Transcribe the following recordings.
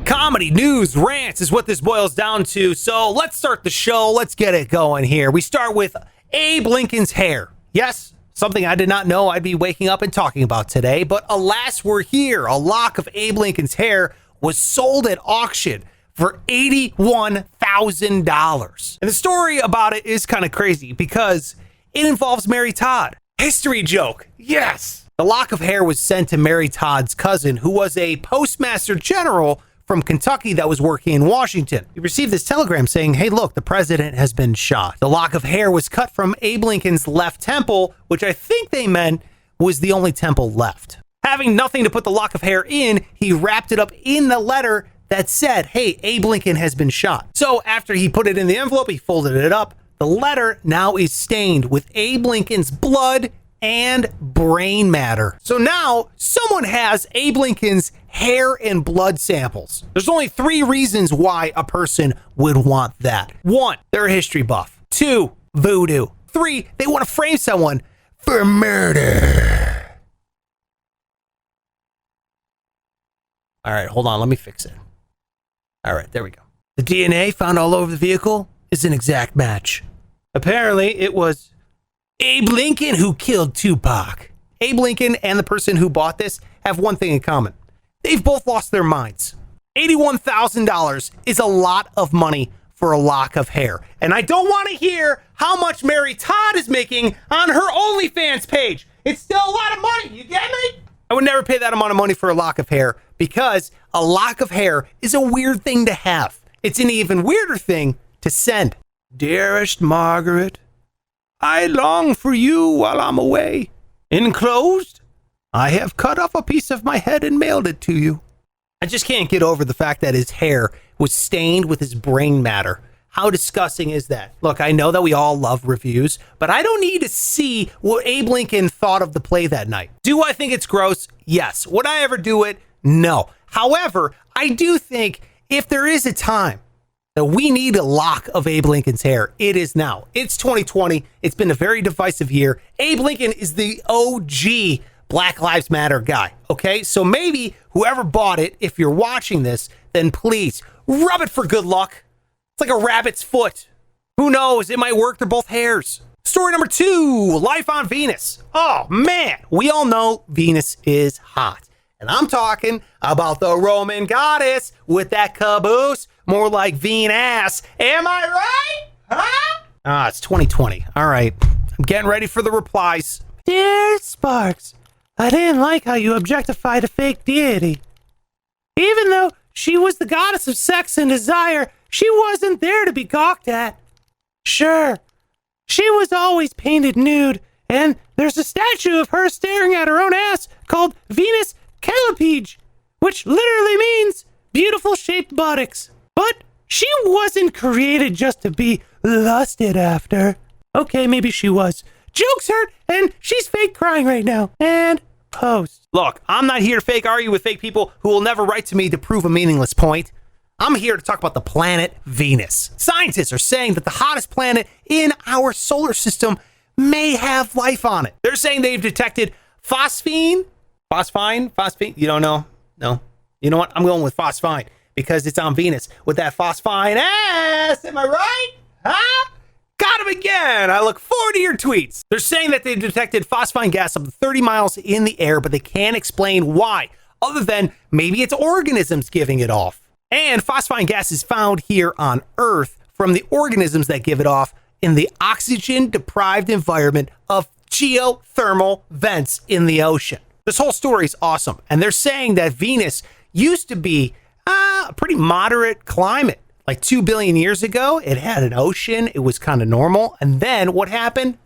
Comedy, news, rants is what this boils down to. So let's start the show. Let's get it going here. We start with Abe Lincoln's hair. Yes, something I did not know I'd be waking up and talking about today, but alas, we're here. A lock of Abe Lincoln's hair was sold at auction for $81,000. And the story about it is kind of crazy because it involves Mary Todd. History joke. Yes. The lock of hair was sent to Mary Todd's cousin, who was a postmaster general from Kentucky that was working in Washington. He received this telegram saying, hey, look, the president has been shot. The lock of hair was cut from Abe Lincoln's left temple, which I think they meant was the only temple left. Having nothing to put the lock of hair in, he wrapped it up in the letter that said, hey, Abe Lincoln has been shot. So after he put it in the envelope, he folded it up. The letter now is stained with Abe Lincoln's blood and brain matter. So now someone has Abe Lincoln's hair and blood samples. There's only 3 reasons why a person would want that. 1, they're a history buff. 2, voodoo. 3, they want to frame someone for murder. All right, hold on, let me fix it. All right, there we go. The DNA found all over the vehicle is an exact match. Apparently, it was Abe Lincoln who killed Tupac. Abe Lincoln and the person who bought this have one thing in common. They've both lost their minds. $81,000 is a lot of money for a lock of hair. And I don't want to hear how much Mary Todd is making on her OnlyFans page. It's still a lot of money. You get me? I would never pay that amount of money for a lock of hair because a lock of hair is a weird thing to have. It's an even weirder thing to send. Dearest Margaret, I long for you while I'm away. Enclosed, I have cut off a piece of my head and mailed it to you. I just can't get over the fact that his hair was stained with his brain matter. How disgusting is that? Look, I know that we all love reviews, but I don't need to see what Abe Lincoln thought of the play that night. Do I think it's gross? Yes. Would I ever do it? No. However, I do think if there is a time that we need a lock of Abe Lincoln's hair, it is now. It's 2020. It's been a very divisive year. Abe Lincoln is the OG Black Lives Matter guy, okay? So maybe whoever bought it, if you're watching this, then please rub it for good luck. It's like a rabbit's foot. Who knows? It might work. They're both hairs. Story number 2, life on Venus. Oh, man. We all know Venus is hot. And I'm talking about the Roman goddess with that caboose, more like Venus. Am I right? Huh? It's 2020. All right. I'm getting ready for the replies. Dear Sparks, I didn't like how you objectified a fake deity. Even though she was the goddess of sex and desire, she wasn't there to be gawked at. Sure, she was always painted nude, and there's a statue of her staring at her own ass called Venus Callipyge, which literally means beautiful shaped buttocks. But she wasn't created just to be lusted after. Okay, maybe she was. Jokes hurt, and she's fake crying right now. And post. Look, I'm not here to fake argue with fake people who will never write to me to prove a meaningless point. I'm here to talk about the planet Venus. Scientists are saying that the hottest planet in our solar system may have life on it. They're saying they've detected phosphine. You don't know? No. You know what? I'm going with phosphine because it's on Venus with that phosphine ass. Am I right? Huh? Got him again. I look forward to your tweets. They're saying that they detected phosphine gas up to 30 miles in the air, but they can't explain why, other than maybe it's organisms giving it off. And phosphine gas is found here on Earth from the organisms that give it off in the oxygen-deprived environment of geothermal vents in the ocean. This whole story is awesome, and they're saying that Venus used to be a pretty moderate climate. Like 2 billion years ago, it had an ocean, it was kind of normal, and then what happened?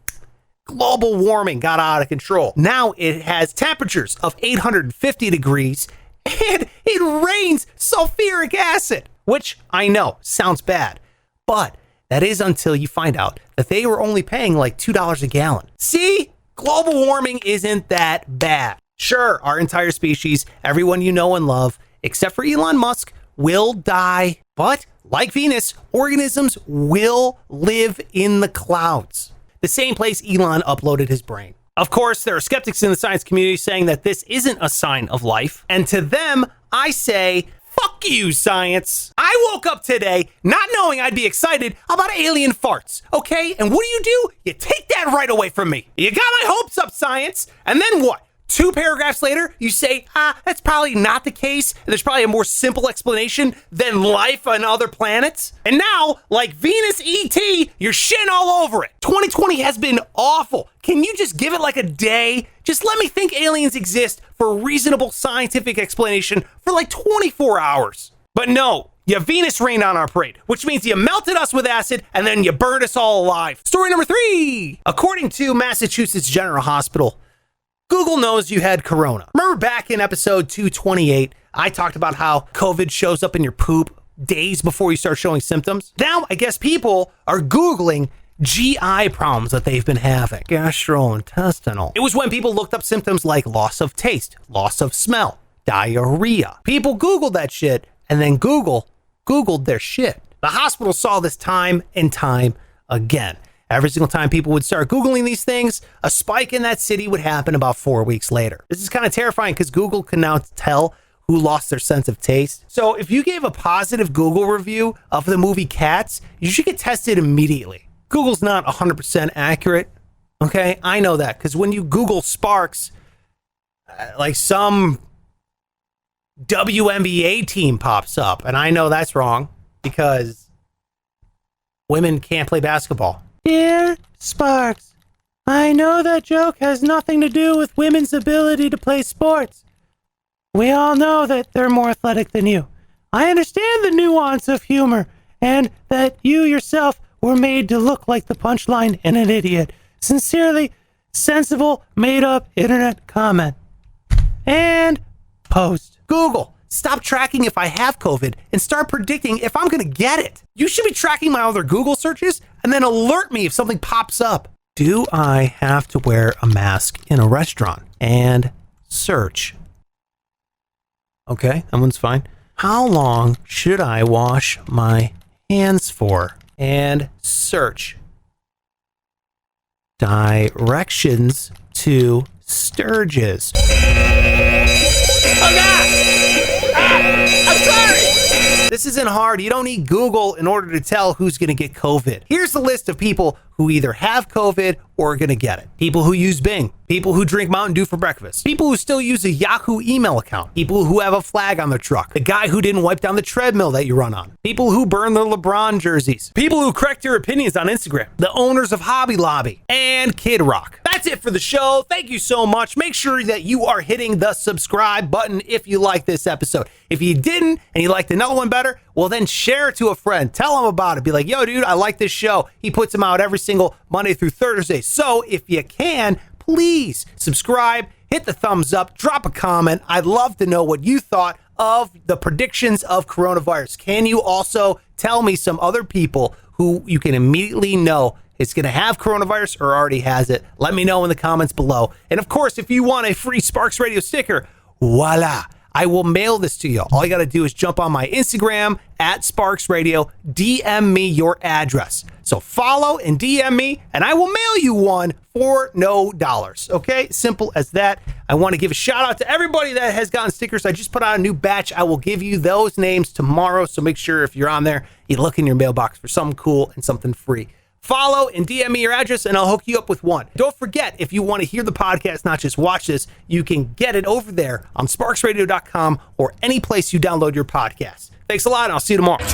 Global warming got out of control. Now it has temperatures of 850 degrees, and it rains sulfuric acid, which I know sounds bad, but that is until you find out that they were only paying like $2 a gallon. See? Global warming isn't that bad. Sure, our entire species, everyone you know and love, except for Elon Musk, will die. But like Venus, organisms will live in the clouds. The same place Elon uploaded his brain. Of course, there are skeptics in the science community saying that this isn't a sign of life. And to them, I say, fuck Fuck you, science. I woke up today not knowing I'd be excited about alien farts, okay? And what do? You take that right away from me. You got my hopes up, science. And then what? 2 paragraphs later, you say, that's probably not the case. There's probably a more simple explanation than life on other planets. And now, like Venus ET, you're shitting all over it. 2020 has been awful. Can you just give it like a day? Just let me think aliens exist for a reasonable scientific explanation for like 24 hours. But no, you Venus rained on our parade, which means you melted us with acid and then you burned us all alive. Story number 3. According to Massachusetts General Hospital, Google knows you had corona. Remember back in episode 228, I talked about how COVID shows up in your poop days before you start showing symptoms? Now, I guess people are Googling GI problems that they've been having. Gastrointestinal. It was when people looked up symptoms like loss of taste, loss of smell, diarrhea. People Googled that shit, and then Googled their shit. The hospital saw this time and time again. Every single time people would start Googling these things, a spike in that city would happen about 4 weeks later. This is kind of terrifying because Google can now tell who lost their sense of taste. So if you gave a positive Google review of the movie Cats, you should get tested immediately. Google's not 100% accurate, okay? I know that because when you Google Sparks, like some WNBA team pops up, and I know that's wrong because women can't play basketball. Dear Sparks, I know that joke has nothing to do with women's ability to play sports. We all know that they're more athletic than you. I understand the nuance of humor and that you yourself were made to look like the punchline and an idiot. Sincerely, sensible, made-up internet comment. And post. Google, stop tracking if I have COVID and start predicting if I'm going to get it. You should be tracking my other Google searches and then alert me if something pops up. Do I have to wear a mask in a restaurant? And search. Okay, that one's fine. How long should I wash my hands for? And search. Directions to Sturgis. Oh God! I'm sorry! This isn't hard. You don't need Google in order to tell who's going to get COVID. Here's the list of people who either have COVID or are going to get it. People who use Bing. People who drink Mountain Dew for breakfast. People who still use a Yahoo email account. People who have a flag on their truck. The guy who didn't wipe down the treadmill that you run on. People who burn their LeBron jerseys. People who correct your opinions on Instagram. The owners of Hobby Lobby. And Kid Rock. That's it for the show. Thank you so much. Make sure that you are hitting the subscribe button if you like this episode. If you didn't and you liked another one better, well then share it to a friend. Tell them about it. Be like, yo dude, I like this show. He puts them out every single Monday through Thursday. So if you can, please subscribe, hit the thumbs up, drop a comment. I'd love to know what you thought of the predictions of coronavirus. Can you also tell me some other people who you can immediately know is going to have coronavirus or already has it? Let me know in the comments below. And of course, if you want a free Sparks Radio sticker, voila, I will mail this to you. All you got to do is jump on my Instagram at Sparks Radio, DM me your address. So follow and DM me, and I will mail you one for no dollars. Okay, simple as that. I want to give a shout out to everybody that has gotten stickers. I just put out a new batch. I will give you those names tomorrow. So make sure if you're on there, you look in your mailbox for something cool and something free. Follow and DM me your address and I'll hook you up with one. Don't forget, if you want to hear the podcast, not just watch this, you can get it over there on sparksradio.com or any place you download your podcast. Thanks a lot and I'll see you tomorrow.